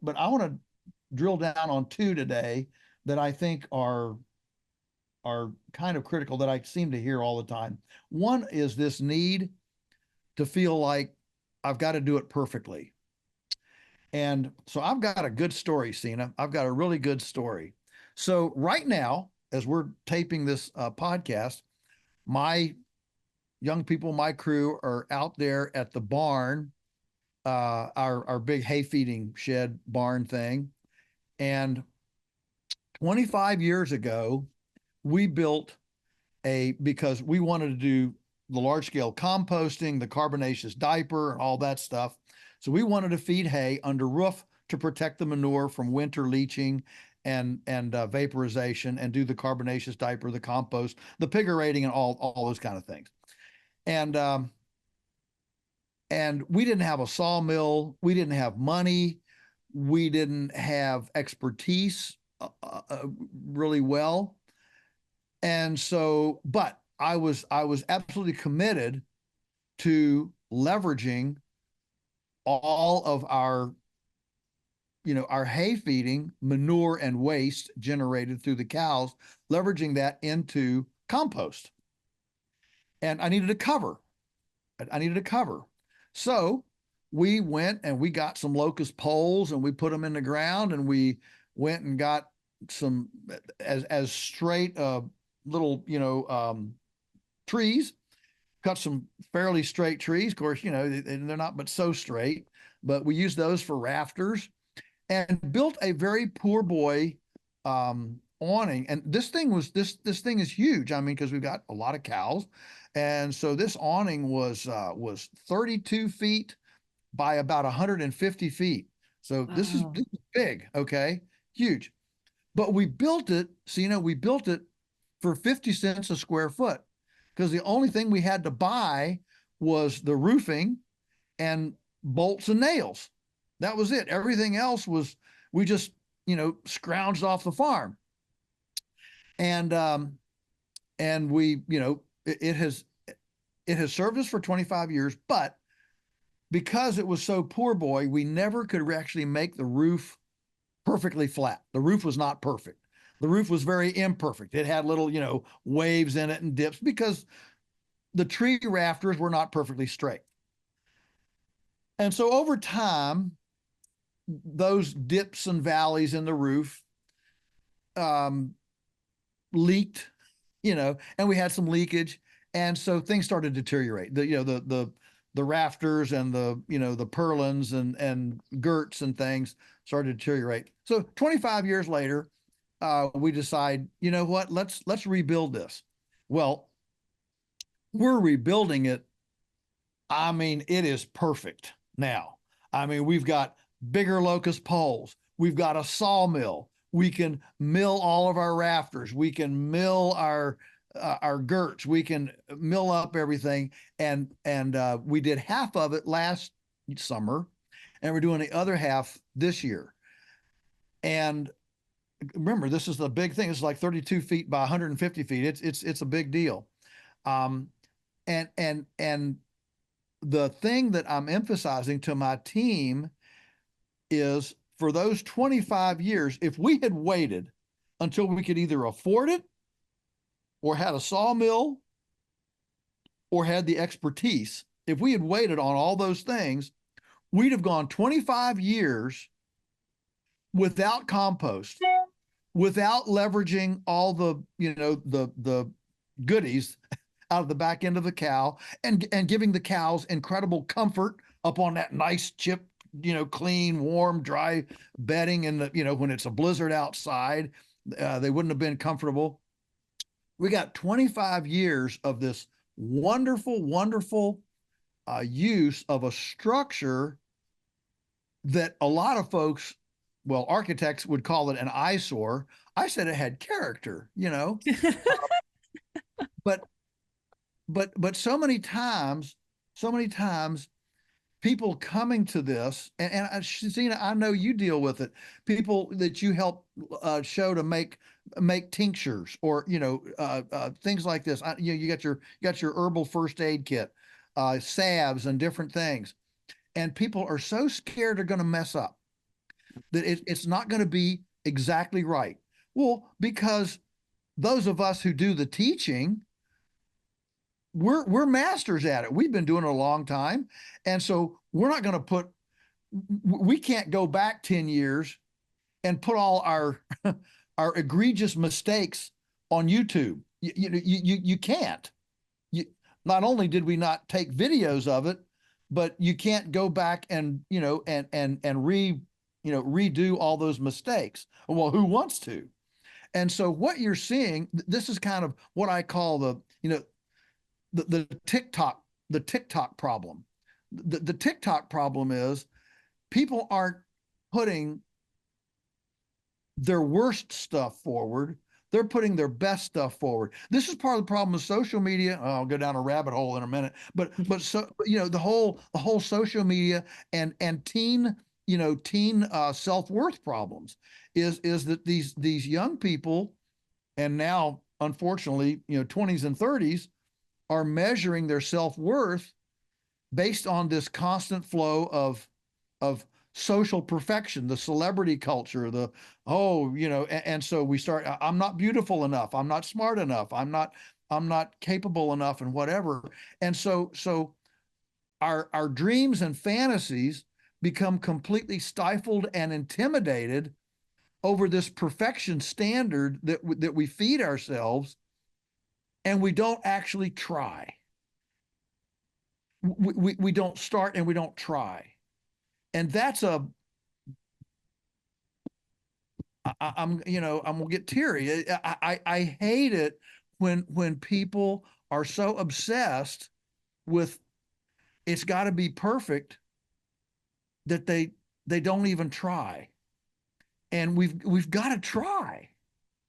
but I want to drill down on two today that I think are kind of critical that I seem to hear all the time. One is this need to feel like I've got to do it perfectly. And so I've got a good story, Sina. I've got a really good story. So right now, as we're taping this podcast, my young people, my crew are out there at the barn, our big hay feeding shed barn thing. And 25 years ago, we built because we wanted to do the large scale composting, the carbonaceous diaper, and all that stuff. So we wanted to feed hay under roof to protect the manure from winter leaching and vaporization, and do the carbonaceous diaper, the compost, the pig aerating, and all those kind of things. And we didn't have a sawmill, we didn't have money, we didn't have expertise really well. And so, but I was absolutely committed to leveraging all of our hay feeding, manure and waste generated through the cows, leveraging that into compost. And I needed a cover. I needed a cover. So we went and we got some locust poles and we put them in the ground, and we went and got some as straight little trees, cut some fairly straight trees. Of course, they're not but so straight, but we used those for rafters and built a very poor boy awning. And this thing is huge. I mean, because we've got a lot of cows, and so this awning was 32 feet by about 150 feet. So Wow. this is big, okay, huge. But we built it, so we built it for 50 cents a square foot, because the only thing we had to buy was the roofing and bolts and nails. That was it. Everything else was, we just, scrounged off the farm. And we, it has served us for 25 years, but because it was so poor boy, we never could actually make the roof perfectly flat. The roof was not perfect. The roof was very imperfect. It had little, waves in it and dips, because the tree rafters were not perfectly straight. And so over time, those dips and valleys in the roof um, leaked, and we had some leakage, and so things started to deteriorate. The rafters and the purlins and girts and things started to deteriorate. So 25 years later, we decide, you know what, let's rebuild this. Well, we're rebuilding it. I mean, it is perfect now. I mean, we've got bigger locust poles. We've got a sawmill. We can mill all of our rafters. We can mill our girts. We can mill up everything. And we did half of it last summer, and we're doing the other half this year. And remember, this is the big thing. It's like 32 feet by 150 feet. It's a big deal. Um, and the thing that I'm emphasizing to my team is, for those 25 years, if we had waited until we could either afford it, or had a sawmill, or had the expertise, if we had waited on all those things, we'd have gone 25 years without compost, without leveraging all the goodies out of the back end of the cow, and giving the cows incredible comfort up on that nice chip, clean, warm, dry bedding. And when it's a blizzard outside, they wouldn't have been comfortable. We got 25 years of this wonderful, wonderful use of a structure that a lot of folks, well, architects would call it an eyesore. I said it had character, but so many times people coming to this, and Zena, I know you deal with it. People that you help show to make tinctures, or things like this. You got your herbal first aid kit, salves and different things, and people are so scared they're going to mess up. that it's not going to be exactly right. Well, because those of us who do the teaching, we're masters at it. We've been doing it a long time. And so we're not going to we can't go back 10 years and put all our our egregious mistakes on YouTube. You can't. You, not only did we not take videos of it, but you can't go back and redo all those mistakes. Well, who wants to? And so what you're seeing, this is kind of what I call the TikTok problem. The TikTok problem is people aren't putting their worst stuff forward. They're putting their best stuff forward. This is part of the problem with social media. Oh, I'll go down a rabbit hole in a minute. But the whole social media and teen self-worth problems is that these young people, and now unfortunately 20s and 30s, are measuring their self-worth based on this constant flow of social perfection, the celebrity culture, and so we start, I'm not beautiful enough, I'm not smart enough, I'm not capable enough, and whatever. And so our dreams and fantasies become completely stifled and intimidated over this perfection standard that we feed ourselves, and we don't actually try. We don't start and we don't try. And that's I'm gonna get teary. I hate it when people are so obsessed with it's got to be perfect that they don't even try. And we've got to try.